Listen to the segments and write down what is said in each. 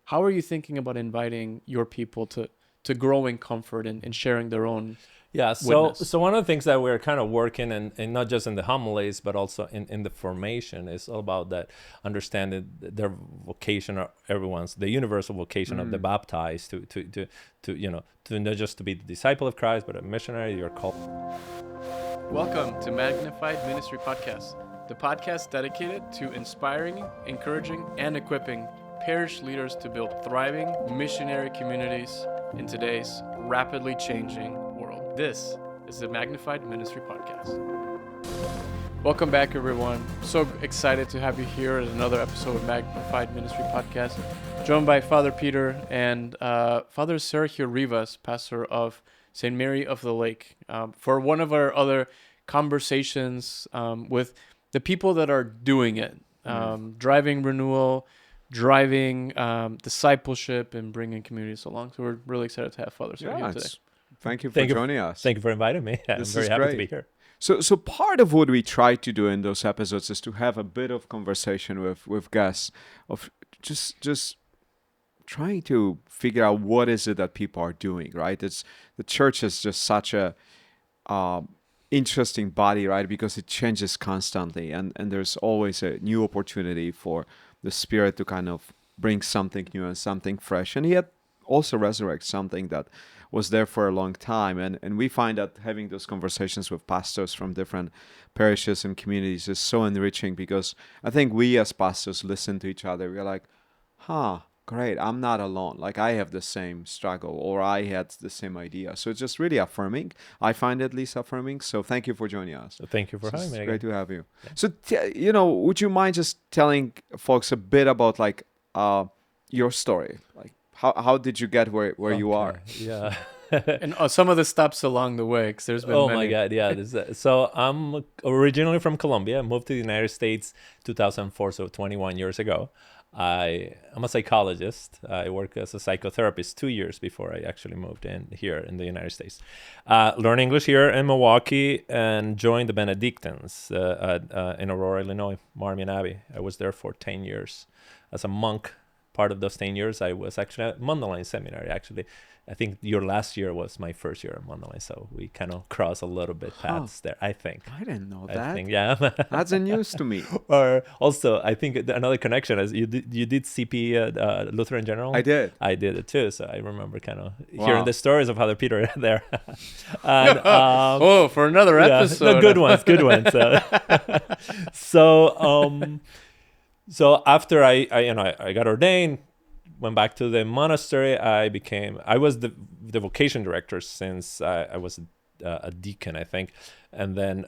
how are you thinking about inviting your people to grow in comfort and sharing their own Yeah, witness? so one of the things that we're kind of working and not just in the homilies, but also in the formation is all about that understanding their vocation, or everyone's the universal vocation of the baptized to not just to be the disciple of Christ, but a missionary. You're called. Welcome to Magnified Ministry Podcast, the podcast dedicated to inspiring, encouraging, and equipping parish leaders to build thriving missionary communities in today's rapidly changing world. This is the Magnified Ministry Podcast. Welcome back, everyone. So excited to have you here at another episode of Magnified Ministry Podcast, joined by Father Peter and Father Sergio Rivas, pastor of St. Mary of the Lake, for one of our other conversations with the people that are doing it, driving renewal, driving discipleship, and bringing communities along. So we're really excited to have Father Sergio here today. Thank you for joining us. Thank you for inviting me. I'm very happy to be here. So part of what we try to do in those episodes is to have a bit of conversation with guests, of just trying to figure out what is it that people are doing, right? It's the church is just such a interesting body, right? Because it changes constantly, and there's always a new opportunity for the Spirit to kind of bring something new and something fresh, and yet also resurrect something that was there for a long time. And we find that having those conversations with pastors from different parishes and communities is so enriching, because I think we as pastors listen to each other. We're like, great, I'm not alone. Like, I have the same struggle, or I had the same idea. So it's just really affirming. I find it at least affirming. So thank you for joining us. So thank you for having me. It's great to have you. Yeah. So, would you mind just telling folks a bit about your story? Like, how did you get where you are? Yeah. And some of the stops along the way, because there's been many. My God, yeah. So I'm originally from Colombia. I moved to the United States 2004, so 21 years ago. I'm a psychologist. I worked as a psychotherapist 2 years before I actually moved in here in the United States. Learned English here in Milwaukee and joined the Benedictines in Aurora, Illinois, Marmion Abbey. I was there for 10 years as a monk. Part of those 10 years, I was actually at Mundelein Seminary. Actually, I think your last year was my first year at Mundelein, so we kind of cross a little bit paths there, I think. I didn't know that. I think, yeah. That's a news to me. Or also, I think another connection is you did CP at Lutheran General? I did it too, so I remember kind of hearing the stories of Father Peter there. And, for another episode. No, good ones. So after I got ordained, went back to the monastery. I was the vocation director since I was a deacon, I think, and then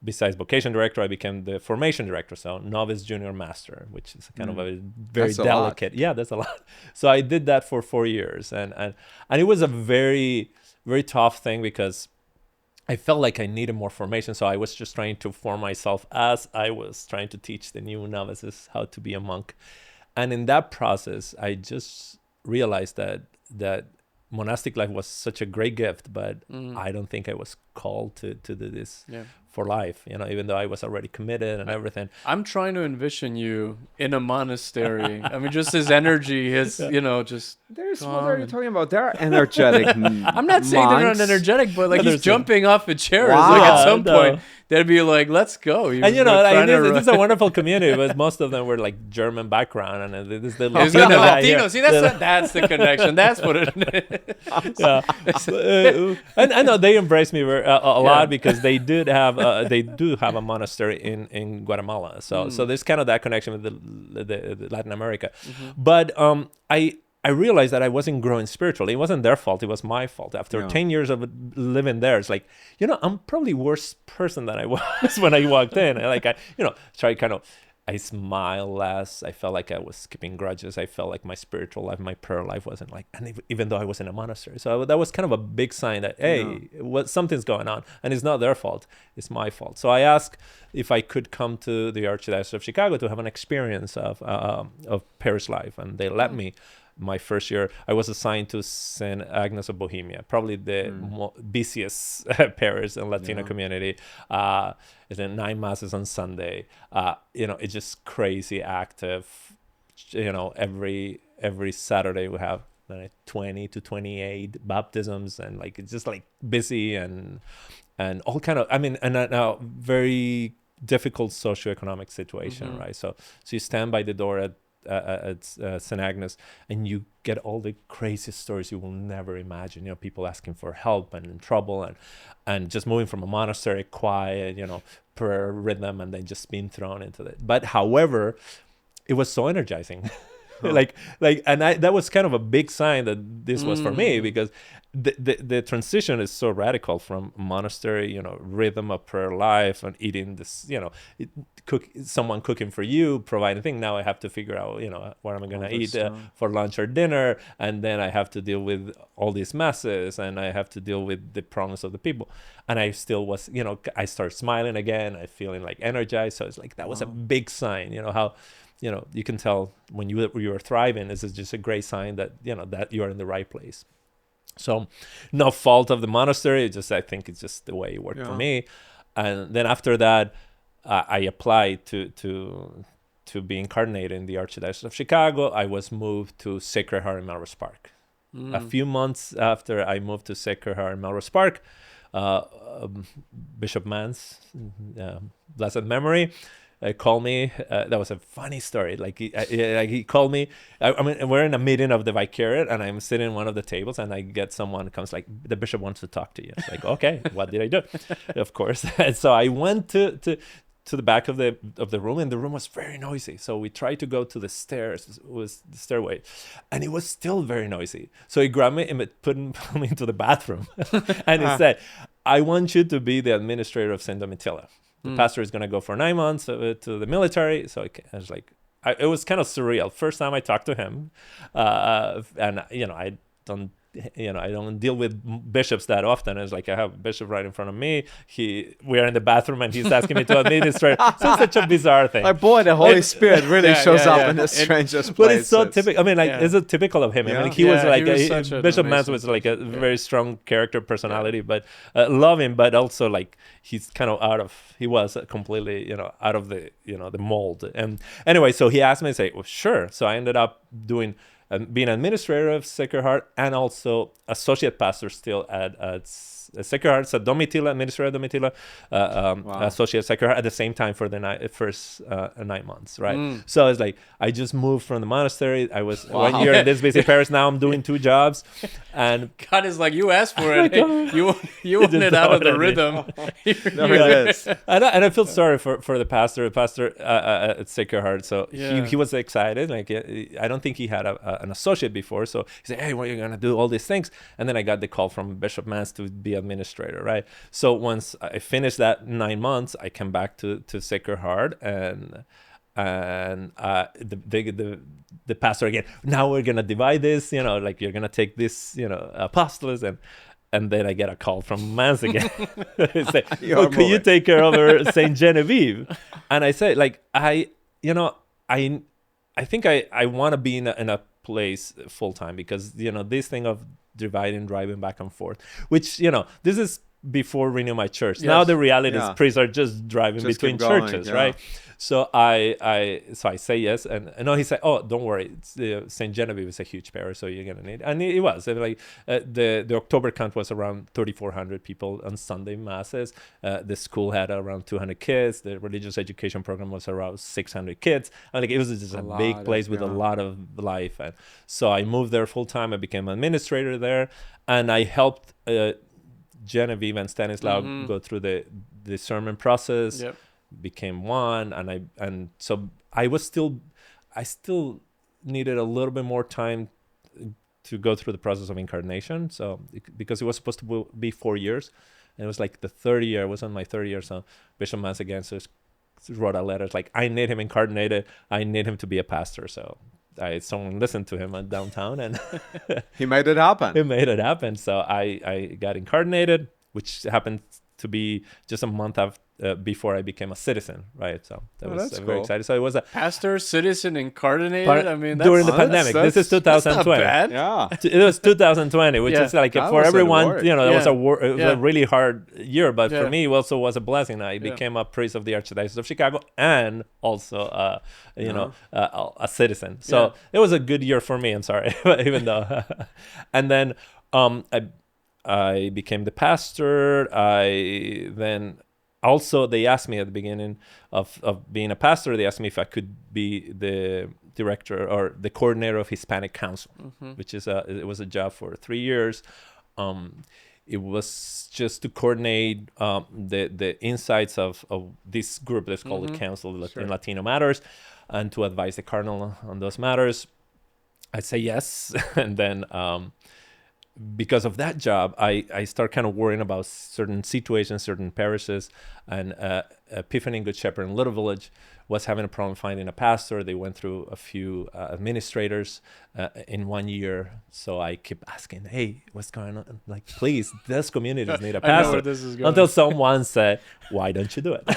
besides vocation director, I became the formation director, so novice, junior, master, which is kind of a very delicate. Yeah, that's a lot. So I did that for 4 years, and it was a very, very tough thing, because I felt like I needed more formation, so I was just trying to form myself as I was trying to teach the new novices how to be a monk. And in that process, I just realized that monastic life was such a great gift, but I don't think I was called to do this for life, even though I was already committed and everything. I'm trying to envision you in a monastery. I mean, just his energy, just... What are you talking about? They're energetic. I'm not saying they're not energetic, but he's jumping off a chair. Wow. At some point, they'd be like, let's go. And it is a wonderful community, but most of them were like German background, and this the Latino. See, that's the connection. That's what it is. Yeah. And I know they embraced me a lot, because they do have a monastery in Guatemala. So there's kind of that connection with the Latin America. But I realized that I wasn't growing spiritually. It wasn't their fault. It was my fault. After 10 years of living there, it's like, I'm probably worse person than I was when I walked in. I smile less. I felt like I was keeping grudges. I felt like my spiritual life, my prayer life wasn't and even though I was in a monastery. So that was kind of a big sign that, hey, something's going on, and it's not their fault. It's my fault. So I asked if I could come to the Archdiocese of Chicago to have an experience of parish life, and they let me. My first year, I was assigned to St. Agnes of Bohemia, probably the busiest parish in Latino community. It's 9 masses on Sunday. It's just crazy active. Every every Saturday we have 20 to 28 baptisms, and like it's just like busy and all kind of, I mean, and now very difficult socioeconomic situation, right? So you stand by the door at St. Agnes, and you get all the craziest stories you will never imagine. You know, people asking for help and in trouble, and just moving from a monastery, quiet, you know, prayer rhythm, and then just being thrown into it. But however, it was so energizing. That was kind of a big sign that this was for me, because the transition is so radical from monastery, you know, rhythm of prayer life and eating this, you know, someone cooking for you, providing thing. Now I have to figure out, you know, what am I going to eat for lunch or dinner, and then I have to deal with all these masses, and I have to deal with the problems of the people. And I still was, you know, I start smiling again, I feeling like energized. So it's like that was a big sign, you know, how, you know, you can tell when you are thriving. This is just a great sign that, you know, that you are in the right place. So no fault of the monastery. I think it's just the way it worked for me. And then after that, I applied to be incarnated in the Archdiocese of Chicago. I was moved to Sacred Heart in Melrose Park. A few months after I moved to Sacred Heart in Melrose Park, Bishop Mans, blessed memory, called me. That was a funny story. Like he called me. I mean, we're in a meeting of the vicariate, and I'm sitting in one of the tables, and I get someone comes like, the bishop wants to talk to you. It's like, okay, what did I do? Of course. And so I went to the back of the room, and the room was very noisy. So we tried to go to the stairs, it was the stairway, and it was still very noisy. So he grabbed me and put me into the bathroom, and he said, "I want you to be the administrator of St. Domitilla. The pastor is going to go for 9 months to the military." So I was like, it was kind of surreal. First time I talked to him, and you know, I don't deal with bishops that often. It's like I have a bishop right in front of me. We're in the bathroom, and he's asking me to administrate. So it's such a bizarre thing. Like, boy, the Holy Spirit really shows up in the strangest But places. it's so typical. I mean, like, it's a typical of him. I mean, he was like Bishop Mans was like a very strong character, personality, but love him. But also like he's kind of he was completely, you know, out of the, you know, the mold. And anyway, so he asked me to say, well, sure. So I ended up being administrator of Sacred Heart, and also associate pastor still at Sacred Heart, so Domitilla, administrator of Domitilla, associate Sacred Heart at the same time for the first 9 months, right? So it's like I just moved from the monastery. I was 1 year in this busy parish. Now I'm doing 2 jobs, and God is like, you asked for it. You want it out of the rhythm. There it is. And I feel sorry for the pastor at Sacred Heart. So he was excited. Like I don't think he had an associate before. So he said, "Hey, what are you gonna do? All these things." And then I got the call from Bishop Mans to be administrator, right? So once I finished that 9 months, I came back to Sacred Heart, and the pastor again. Now we're gonna divide this. You know, like you're gonna take this, you know, apostles and then I get a call from Mans again. Say, "Oh, could you take care of her Saint Genevieve?" And I say, like, I think I want to be in a place full time, because, you know, this thing of driving back and forth, which, you know, this is before Renew My Church. Yes. Now the reality is priests are just driving between churches, right? So I say yes, and no, he said, "Oh, don't worry, Saint Genevieve is a huge parish, so you're gonna need." And it was, and like the October count was around 3,400 people on Sunday masses. The school had around 200 kids. The religious education program was around 600 kids. And like it was just a big place with a lot of life. And so I moved there full time. I became administrator there, and I helped Genevieve and Stanislaw go through the sermon process. Yep. Became one, and so I still needed a little bit more time to go through the process of incarnation. So because it was supposed to be 4 years, and it was like the third year. I was on my third year, so Bishop Mans again wrote a letter. It's like, I need him incarnated. I need him to be a pastor. So someone listened to him downtown, and he made it happen. He made it happen. So I got incarnated, which happened to be just a month before I became a citizen, right? So that was that's very cool. excited. So it was a Pastor, citizen, incarnated. I mean, that's, during the that's- pandemic. that's- This is that's not 2020. bad. Yeah. It was 2020, which Yeah. is like That for was everyone, work. you know, that was Yeah. it was a really hard year, but Yeah. for me, it also was a blessing. I became a priest of the Archdiocese of Chicago and also, a citizen. So it was a good year for me. I'm sorry, even though, and then I became the pastor. I then also they asked me at the beginning of being a pastor. They asked me if I could be the director or the coordinator of Hispanic Council, which is it was a job for 3 years. It was just to coordinate the insights of this group that's called the Council in Latino Matters, and to advise the cardinal on those matters. I say yes, and then because of that job, I start kind of worrying about certain situations, certain parishes, and Epiphany and Good Shepherd in Little Village was having a problem finding a pastor. They went through a few administrators in 1 year. So I keep asking, hey, what's going on? Like, please, these communities need a I know pastor. where this is going. Until someone said, why don't you do it?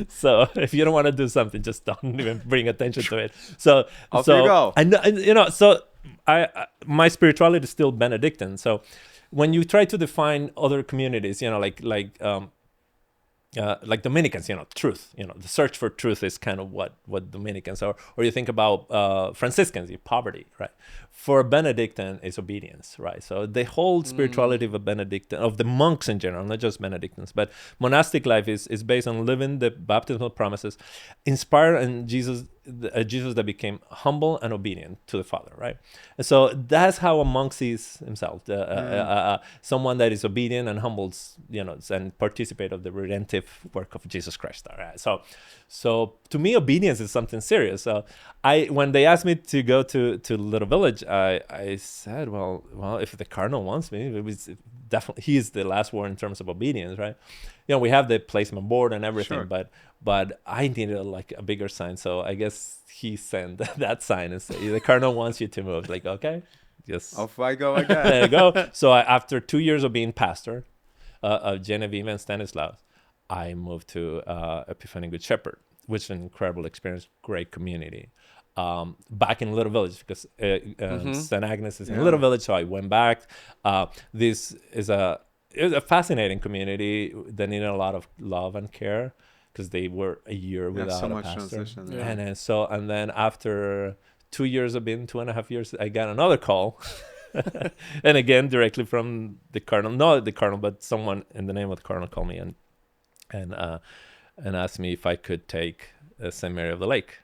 So if you don't want to do something, just don't even bring attention to it. So Off you go. So I my spirituality is still Benedictine. So when you try to define other communities, like Dominicans, truth, the search for truth is kind of what Dominicans are. Or you think about Franciscans, poverty, right? For a Benedictine, is obedience, right? So the whole spirituality of a Benedictine, of the monks in general, not just Benedictines, but monastic life is based on living the baptismal promises, inspired in Jesus that became humble and obedient to the Father, right? And so that's how a monk sees himself, someone that is obedient and humbles, and participate of the redemptive work of Jesus Christ. All right? So to me, obedience is something serious. So when they asked me to go to Little Village, I said, well, if the cardinal wants me, it was definitely, he is the last word in terms of obedience, right? We have the placement board and everything, Sure. but I needed like a bigger sign. So I guess he sent that sign and said, the cardinal wants you to move. Like, okay, just Off I go again. there you go. So after 2 years of being pastor of Genevieve and Stanislaus, I moved to Epiphany Good Shepherd, which is an incredible experience, great community. Back in Little Village, because St. Agnes is in Little Village, so I went back. This is a fascinating community that needed a lot of love and care, because they were a year without so a much pastor. transition. Yeah. And then after 2 years of being 2.5 years, I got another call. And again, directly from the cardinal, not the cardinal, but someone in the name of the cardinal called me and asked me if I could take St. Mary of the Lake.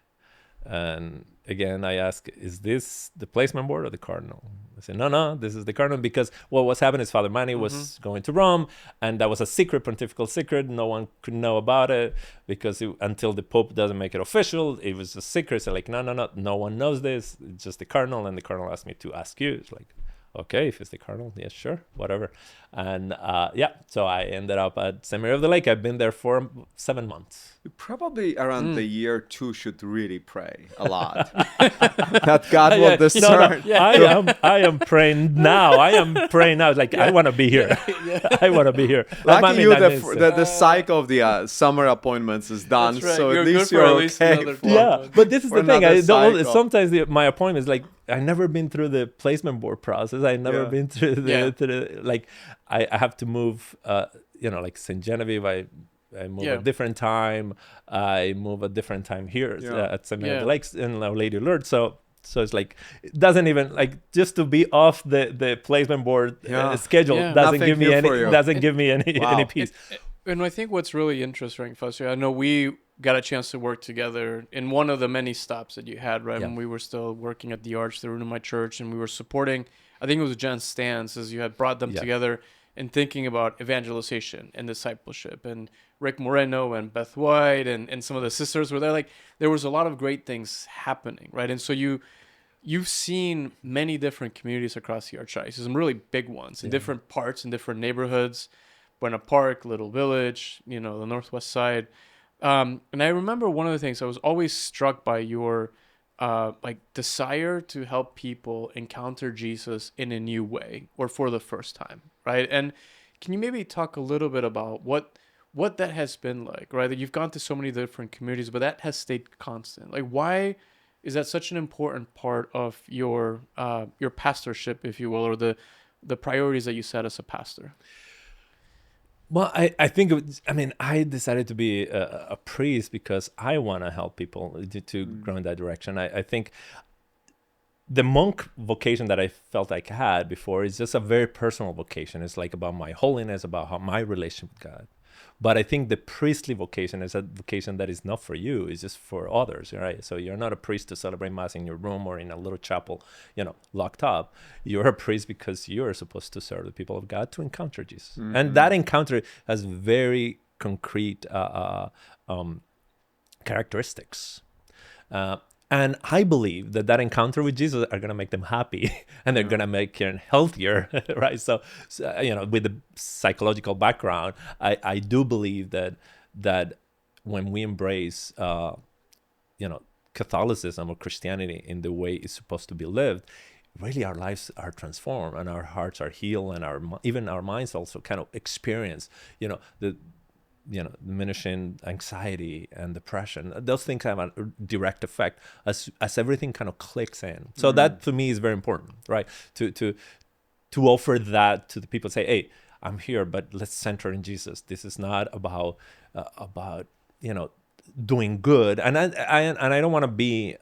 And again, I asked, is this the placement board or the cardinal? I said, no, this is the cardinal, because what was happening is Father Manny was going to Rome, and that was a secret, pontifical secret. No one could know about it, because until the Pope doesn't make it official, it was a secret. So like, no one knows this. It's just the cardinal. And the cardinal asked me to ask you. It's like, okay, if it's the cardinal, yeah, sure, whatever. And so I ended up at St. Mary of the Lake. I've been there for 7 months. You probably around the year 2 should really pray a lot. That God will discern. I am praying now. Like, I want to be here. I want to be here. Lucky you, the cycle of the summer appointments is done, That's right. so You're at good least for you're at least okay. another for- Yeah, but this is for the thing. another cycle. Sometimes my appointments, like, I never been through the placement board process. I never Yeah. been through Yeah. to the like. I have to move. Like St. Genevieve, I move a different time. I move a different time here at St. Mary of the Lakes in Our Lady of Lourdes. So it's like, it doesn't even, like, just to be off the placement board schedule doesn't Nothing give me here any for you. doesn't give me any Wow. any peace. And I think what's really interesting, Foster, I know we got a chance to work together in one of the many stops that you had, right? Yeah. When we were still working at the Arch, the room of my church, and we were supporting, I think it was Jen's stance, as you had brought them together and thinking about evangelization and discipleship. And Rick Moreno and Beth White and some of the sisters were there. Like, there was a lot of great things happening, right? And so you've seen many different communities across the Archdiocese, some really big ones in different parts, in different neighborhoods, Buena Park, Little Village, the Northwest Side. And I remember one of the things I was always struck by your desire to help people encounter Jesus in a new way or for the first time, right? And can you maybe talk a little bit about what what that has been like, right? That you've gone to so many different communities, but that has stayed constant. Like, why is that such an important part of your pastorship, if you will, or the priorities that you set as a pastor? Well, I think I decided to be a priest because I want to help people to grow in that direction. I think the monk vocation that I felt like I had before is just a very personal vocation. It's like about my holiness, about how my relationship with God. But I think the priestly vocation is a vocation that is not for you, it's just for others, right? So you're not a priest to celebrate Mass in your room or in a little chapel, locked up. You're a priest because you're supposed to serve the people of God, to encounter Jesus. Mm-hmm. And that encounter has very concrete characteristics. And I believe that encounter with Jesus are going to make them happy, and they're going to make them healthier, right? So, with the psychological background, I do believe that when we embrace, Catholicism or Christianity in the way it's supposed to be lived, really our lives are transformed and our hearts are healed, and even our minds also kind of experience, the diminishing anxiety and depression. Those things have a direct effect as everything kind of clicks in. So that to me is very important, right? To offer that to the people, say, hey, I'm here, but let's center in Jesus. This is not about doing good. And I don't want to be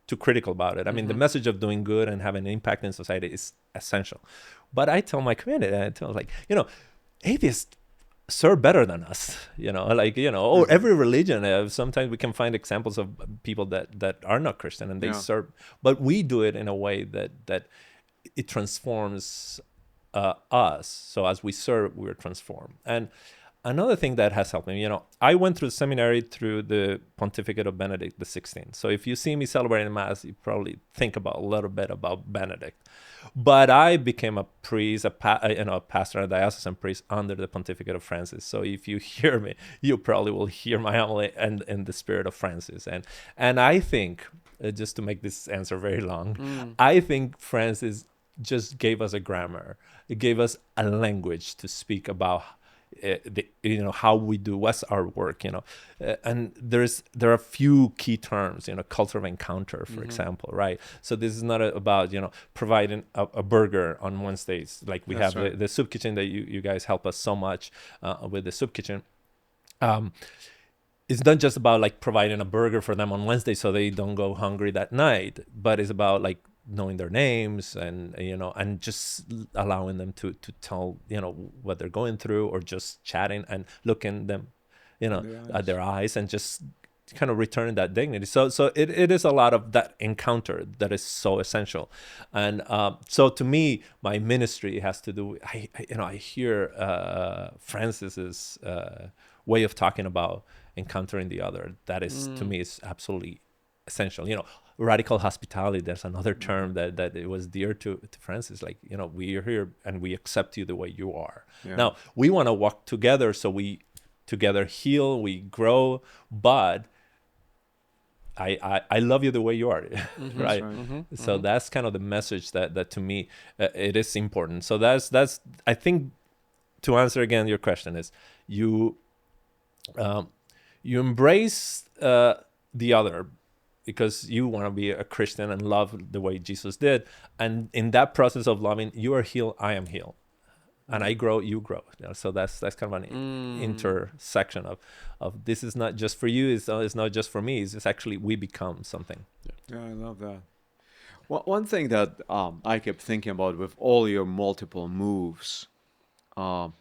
too critical about it. I mean, the message of doing good and having an impact in society is essential. But I tell my community, atheists serve better than us, or every religion. Sometimes we can find examples of people that are not Christian and they serve, but we do it in a way that it transforms us. So as we serve, we're transformed. And another thing that has helped me, I went through seminary through the pontificate of Benedict XVI. So if you see me celebrating Mass, you probably think about a little bit about Benedict. But I became a priest, a pastor, a diocesan priest under the pontificate of Francis. So if you hear me, you probably will hear my homily and in the spirit of Francis. And I think, just to make this answer very long, I think Francis just gave us a grammar. It gave us a language to speak about how we do, what's our work, and there are a few key terms, culture of encounter, for example, right? So this is not about providing a burger on Wednesdays, like we have the soup kitchen that you guys help us so much with the soup kitchen. It's not just about like providing a burger for them on Wednesday so they don't go hungry that night, but it's about like knowing their names and and just allowing them to tell what they're going through, or just chatting and looking them at their eyes and just kind of returning that dignity. So it is a lot of that encounter that is so essential. And so to me, my ministry has to do, I hear Francis's way of talking about encountering the other. That is to me is absolutely essential. Radical hospitality, there's another term that it was dear to Francis, like, we are here and we accept you the way you are. Now we want to walk together, so we together heal, we grow, but I love you the way you are. Right? So that's kind of the message that to me it is important. So that's I think, to answer again your question, is you embrace the other because you want to be a Christian and love the way Jesus did. And in that process of loving, you are healed, I am healed. And I grow, you grow. So that's kind of an intersection of this is not just for you, it's not just for me, it's just actually we become something. Yeah, I love that. Well, one thing that I kept thinking about with all your multiple moves, that,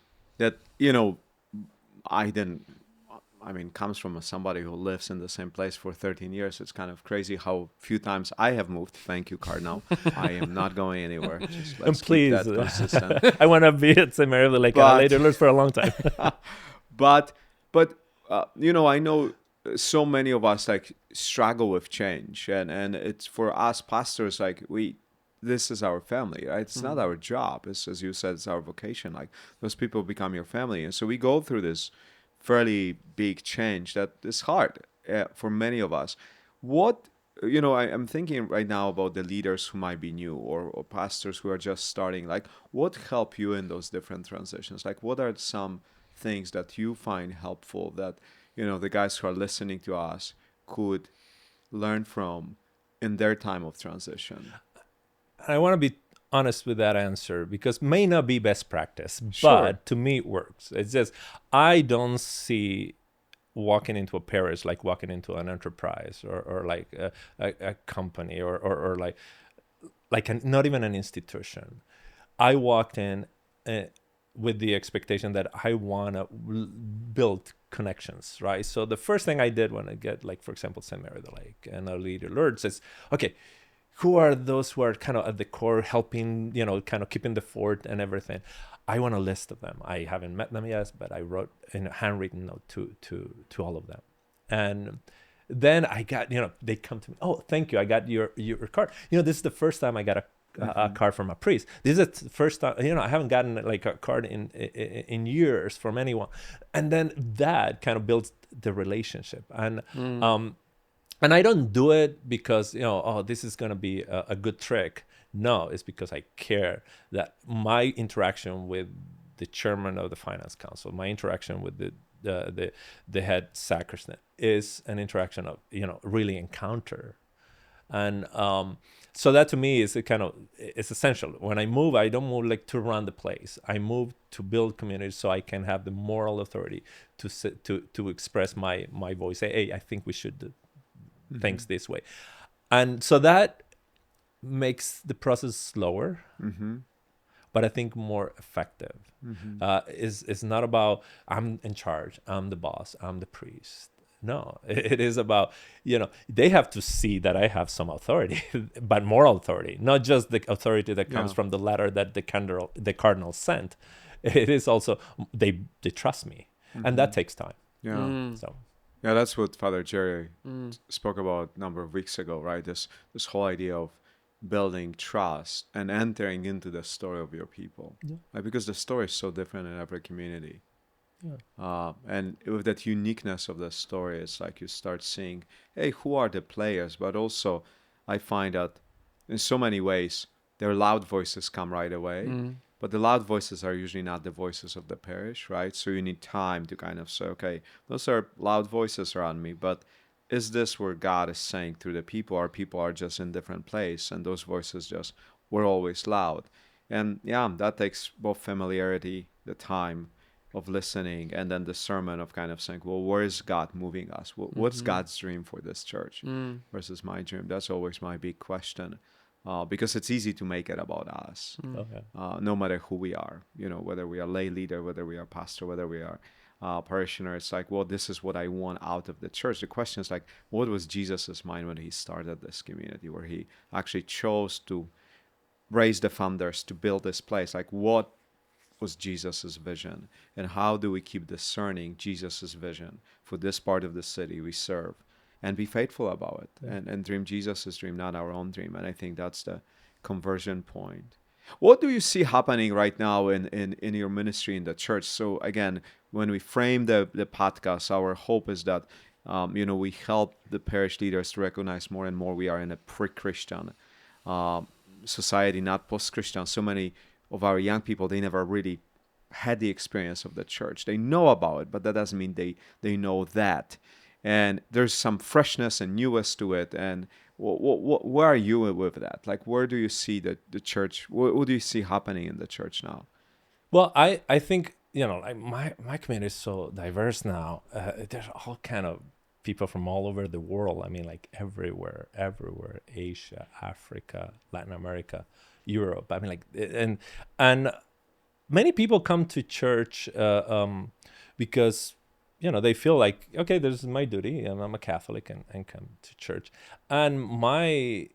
comes from somebody who lives in the same place for 13 years. It's kind of crazy how few times I have moved. Thank you, Cardinal. I am not going anywhere. Just let's and please, keep that consistent. I want to be at seminary like later for a long time. but I know so many of us like struggle with change, and it's for us pastors, like this is our family, right? It's not our job. It's, as you said, it's our vocation. Like those people become your family, and so we go through this fairly big change that is hard for many of us. What, I'm thinking right now about the leaders who might be new or pastors who are just starting. Like, what help you in those different transitions? Like, what are some things that you find helpful that, the guys who are listening to us could learn from in their time of transition? I want to be honest with that answer because may not be best practice, Sure. but to me it works. It's just I don't see walking into a parish like walking into an enterprise or like a company or not even an institution. I walked in with the expectation that I want to build connections, right? So the first thing I did when I get, like, for example, St. Mary the Lake and Our Lady of Lourdes is, okay, who are those who are kind of at the core helping, kind of keeping the fort and everything? I want a list of them. I haven't met them yet, but I wrote in a handwritten note to all of them. And then I got, they come to me, oh, thank you, I got your card. This is the first time I got a card from a priest. This is the first time, I haven't gotten like a card in years from anyone. And then that kind of builds the relationship. And I don't do it because, this is going to be a good trick. No, it's because I care that my interaction with the chairman of the finance council, my interaction with the head sacristan is an interaction of, really encounter. And so that to me is it's essential. When I move, I don't move like to run the place. I move to build community so I can have the moral authority to express my voice. Say, hey, I think we should do things this way. And so that makes the process slower, but I think more effective. It's not about I'm in charge, I'm the boss, I'm the priest. No, it is about, they have to see that I have some authority, but moral authority, not just the authority that comes from the letter that the cardinal sent. It is also, they trust me, and that takes time. Yeah. So. Yeah, that's what Father Jerry spoke about a number of weeks ago, right? This whole idea of building trust and entering into the story of your people. Yeah. Right? Because the story is so different in every community. Yeah. And with that uniqueness of the story, it's like you start seeing, hey, who are the players? But also, I find that in so many ways, their loud voices come right away. But the loud voices are usually not the voices of the parish, right? So you need time to kind of say, okay, those are loud voices around me, but is this where God is saying through the people, or people are just in different place and those voices just were always loud? And that takes both familiarity, the time of listening, and then discernment of kind of saying, well, where is God moving us? What's God's dream for this church versus my dream? That's always my big question. Because it's easy to make it about us, no matter who we are, whether we are lay leader, whether we are pastor, whether we are parishioner. It's like, well, this is what I want out of the church. The question is like, what was Jesus's mind when he started this community, where he actually chose to raise the founders to build this place? Like, what was Jesus's vision, and how do we keep discerning Jesus's vision for this part of the city we serve, and be faithful about it, and dream Jesus' dream, not our own dream? And I think that's the conversion point. What do you see happening right now in your ministry in the church? So again, when we frame the podcast, our hope is that we help the parish leaders to recognize more and more we are in a pre-Christian society, not post-Christian. So many of our young people, they never really had the experience of the church. They know about it, but that doesn't mean they know that. And there's some freshness and newness to it. And where are you with that? Like, where do you see the church? What do you see happening in the church now? Well, I think, like my community is so diverse now. There's all kind of people from all over the world. I mean, like everywhere, Asia, Africa, Latin America, Europe. I mean, like, and many people come to church because, they feel like, okay, this is my duty, and I'm a Catholic and come to church. And my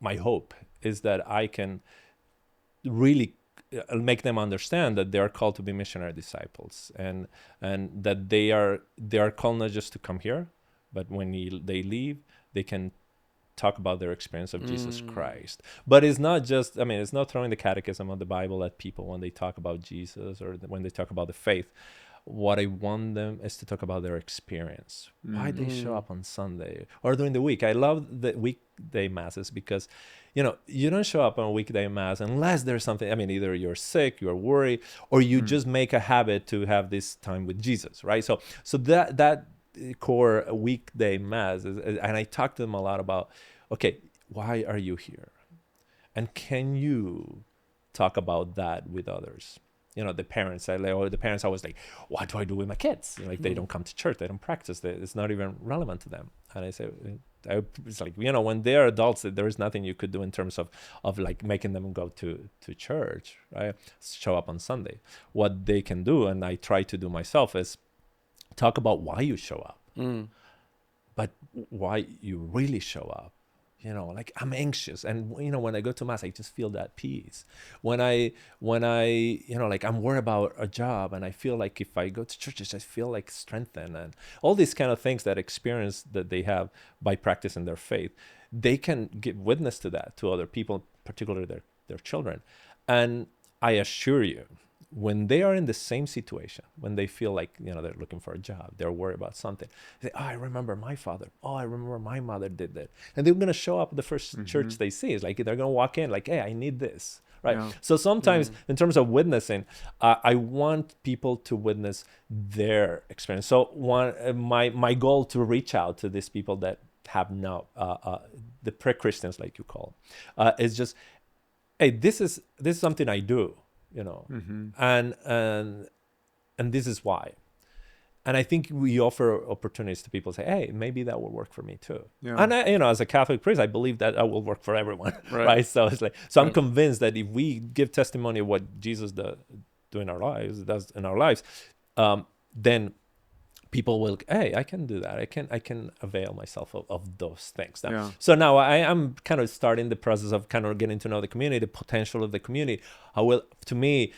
hope is that I can really make them understand that they are called to be missionary disciples, and that they are called not just to come here, but when they leave, they can talk about their experience of Jesus Christ. But it's not just, it's not throwing the catechism of the Bible at people when they talk about Jesus or when they talk about the faith. what I want them is to talk about their experience, why they show up on Sunday or during the week. I love the weekday masses because, you don't show up on a weekday mass unless there's something. I mean, either you're sick, you're worried, or you just make a habit to have this time with Jesus, right? So that core weekday mass and I talk to them a lot about, okay, why are you here? And can you talk about that with others? The parents, the parents always like, what do I do with my kids? Like, they don't come to church, they don't practice, it's not even relevant to them. And I say, it's like, when they're adults, there is nothing you could do in terms of like making them go to church, right? Show up on Sunday. What they can do, and I try to do myself, is talk about why you show up, but why you really show up. Like, I'm anxious, and when I go to mass, I just feel that peace. When I like, I'm worried about a job, and I feel like if I go to churches, I feel like strengthened, and all these kind of things, that experience that they have by practicing their faith, they can give witness to that to other people, particularly their children. And I assure you, when they are in the same situation, when they feel like, they're looking for a job, they're worried about something, they say, oh, I remember my father. Oh, I remember my mother did that. And they're going to show up at the first church they see. It's like, they're going to walk in like, hey, I need this. Right. Yeah. So sometimes in terms of witnessing, I want people to witness their experience. So my goal to reach out to these people that have no, the pre-Christians, like you call them, is just, hey, this is something I do. And this is why. And I think we offer opportunities to people to say, hey, maybe that will work for me too. Yeah. And I, as a Catholic priest, I believe that will work for everyone, right? So it's like, I'm convinced that if we give testimony of what Jesus does in our lives, then people will, hey, I can do that. I can avail myself of those things. Now, so now I'm kind of starting the process of kind of getting to know the community, the potential of the community. To me,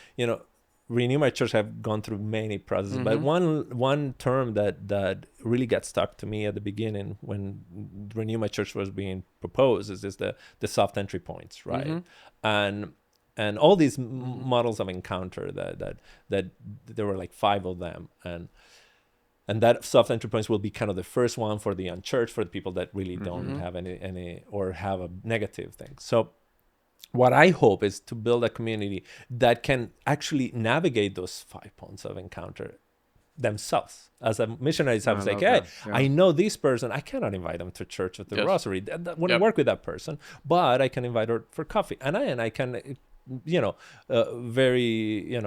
Renew My Church have gone through many processes, but one term that really got stuck to me at the beginning when Renew My Church was being proposed is the soft entry points, right? And all these models of encounter that there were like 5 of them, and that soft entry points will be kind of the first one for the unchurched, for the people that really don't have any or have a negative thing. So what I hope is to build a community that can actually navigate those 5 points of encounter themselves. As a missionary, I was like, hey, I know this person. I cannot invite them to church with the rosary. That wouldn't work with that person, but I can invite her for coffee. And I can, very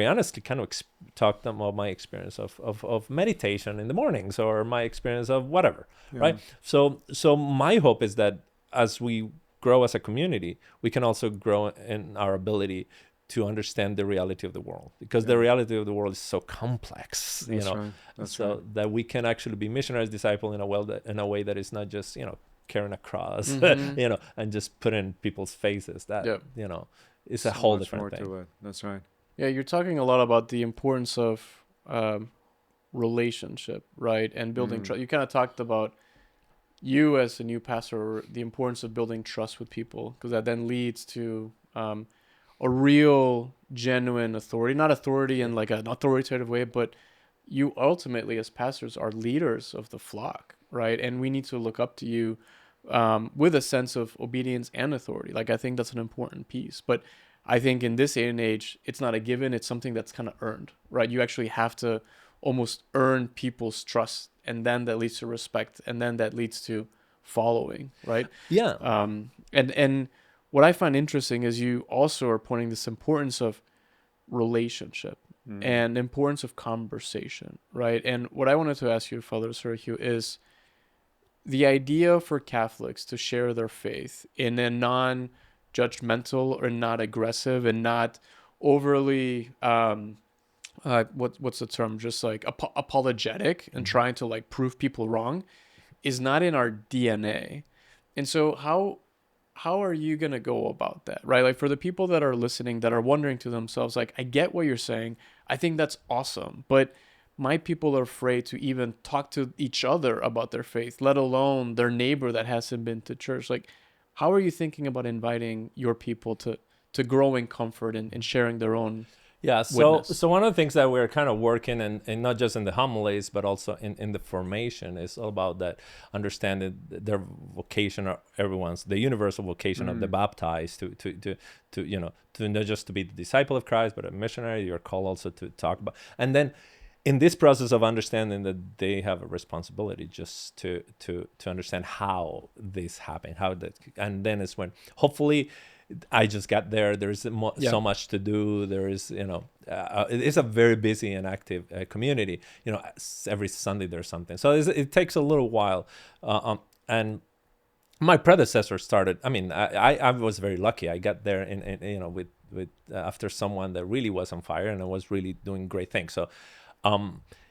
honestly kind of talk to them about my experience of meditation in the mornings, or my experience of whatever, right? So my hope is that as we grow as a community, we can also grow in our ability to understand the reality of the world, because the reality of the world is so complex, that we can actually be missionaries, disciple in a way that is not just, carrying a cross, and just put in people's faces. That, it's a whole different thing. To it. That's right. Yeah, you're talking a lot about the importance of relationship, right? And building trust. You kind of talked about, you as a new pastor, the importance of building trust with people, because that then leads to a real, genuine authority. Not authority in like an authoritative way, but you ultimately as pastors are leaders of the flock, right? And we need to look up to you with a sense of obedience and authority. Like, I think that's an important piece. But I think in this day and age, it's not a given. It's something that's kind of earned, right? You actually have to almost earn people's trust, and then that leads to respect, and then that leads to following, right? Yeah. And what I find interesting is you also are pointing this importance of relationship and importance of conversation, right? And what I wanted to ask you, Father Sergio, is the idea for Catholics to share their faith in a non-judgmental or not aggressive and not overly what's the term, just like apologetic and trying to like prove people wrong, is not in our DNA. And so how are you going to go about that, right? Like, for the people that are listening, that are wondering to themselves, like, I get what you're saying, I think that's awesome, but my people are afraid to even talk to each other about their faith, let alone their neighbor that hasn't been to church. Like, how are you thinking about inviting your people to grow in comfort and sharing their own Yeah, so witness. so one of the things that we're kind of working, and not just in the homilies, but also in the formation, is all about that understanding their vocation, or everyone's, the universal vocation of the baptized, to you know, to not just to be the disciple of Christ, but a missionary. You're called also to talk about, and then in this process of understanding that they have a responsibility just to understand how this happened, how that, and then it's when hopefully I just got there. There's so much to do. There is, it's a very busy and active community. Every Sunday there's something. So it takes a little while. And my predecessor started. I mean, I was very lucky. I got there with after someone that really was on fire and was really doing great things. So,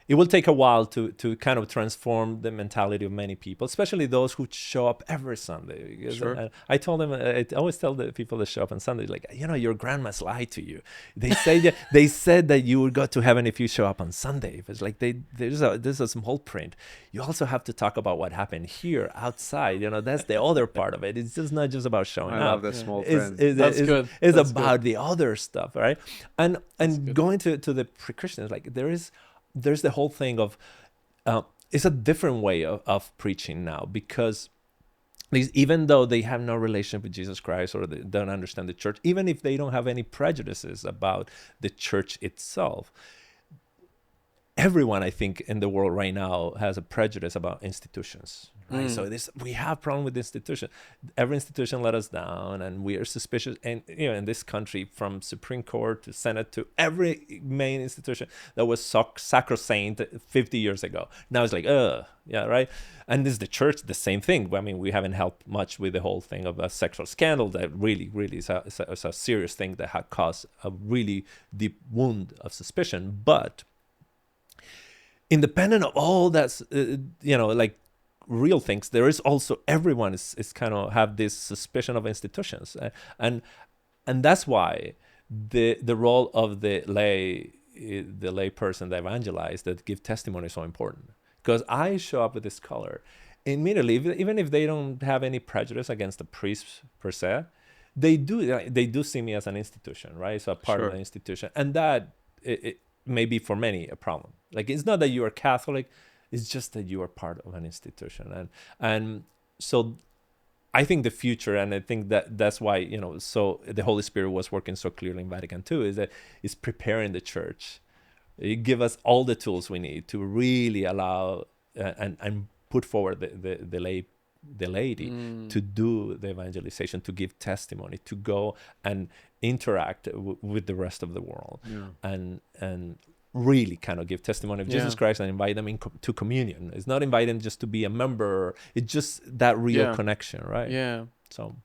it will take a while to kind of transform the mentality of many people, especially those who show up every Sunday. Because Sure. I told them, I always tell the people that show up on Sunday, like, your grandmas lied to you. They said that you would go to heaven if you show up on Sunday. It's like there's a small print. You also have to talk about what happened here outside. That's the other part of it. It's just not just about showing up. I love that small print. That's good. It's That's about good. the other stuff, right? And going to the pre-Christians, like there's the whole thing of it's a different way of preaching now, because even though they have no relationship with Jesus Christ, or they don't understand the church, even if they don't have any prejudices about the church itself, everyone, I think, in the world right now has a prejudice about institutions, right? So we have problem with institution. Every institution let us down, and we are suspicious. And in this country, from Supreme Court to Senate to every main institution that was sacrosanct 50 years ago, now it's like, yeah, right. And this is the church, the same thing. I mean, we haven't helped much with the whole thing of a sexual scandal that really is a serious thing that had caused a really deep wound of suspicion, but independent of all that, like real things, there is also, everyone is kind of have this suspicion of institutions, and that's why the role of the lay person, the evangelize, that give testimony is so important. Because I show up with this color immediately, even if they don't have any prejudice against the priests per se, they do see me as an institution, right? So a part of the institution, and that it may be for many a problem. Like, it's not that you are Catholic, it's just that you are part of an institution. And so I think the future, and I think that's why, so the Holy Spirit was working so clearly in Vatican II, is that it's preparing the church. It give us all the tools we need to really allow and put forward the laity to do the evangelization, to give testimony, to go and interact with the rest of the world, and really kind of give testimony of Jesus Christ and invite them to communion. It's not invite them just to be a member. It's just that real connection, right? Yeah. So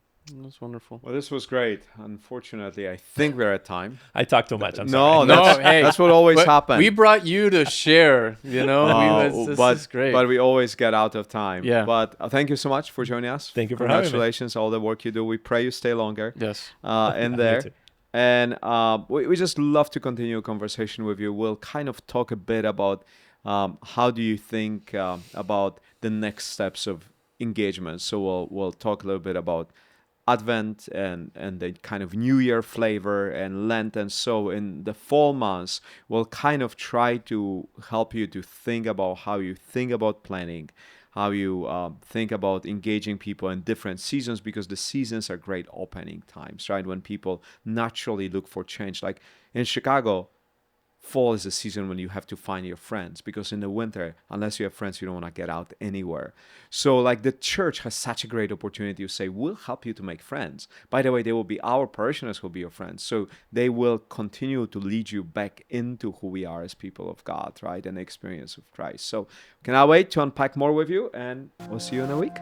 that's wonderful. Well, this was great. Unfortunately, I think we're at time. I talk too much. I'm No, sorry. Hey, that's what always but happens. we brought you to share, this is great. But we always get out of time. Yeah. But thank you so much for joining us. Thank you for having me. Congratulations, all the work you do. We pray you stay longer. Yes. In Me there. too. And we just love to continue a conversation with you. We'll kind of talk a bit about how do you think about the next steps of engagement. So we'll talk a little bit about Advent and the kind of New Year flavor and Lent. And so in the fall months, we'll kind of try to help you to think about how you think about planning, how you think about engaging people in different seasons, because the seasons are great opening times, right? When people naturally look for change. Like in Chicago, fall is a season when you have to find your friends, because in the winter, unless you have friends, you don't want to get out anywhere. So like the church has such a great opportunity to say, we'll help you to make friends. By the way, they will be our parishioners who will be your friends. So they will continue to lead you back into who we are as people of God, right? And the experience of Christ. So cannot wait to unpack more with you, and we'll see you in a week.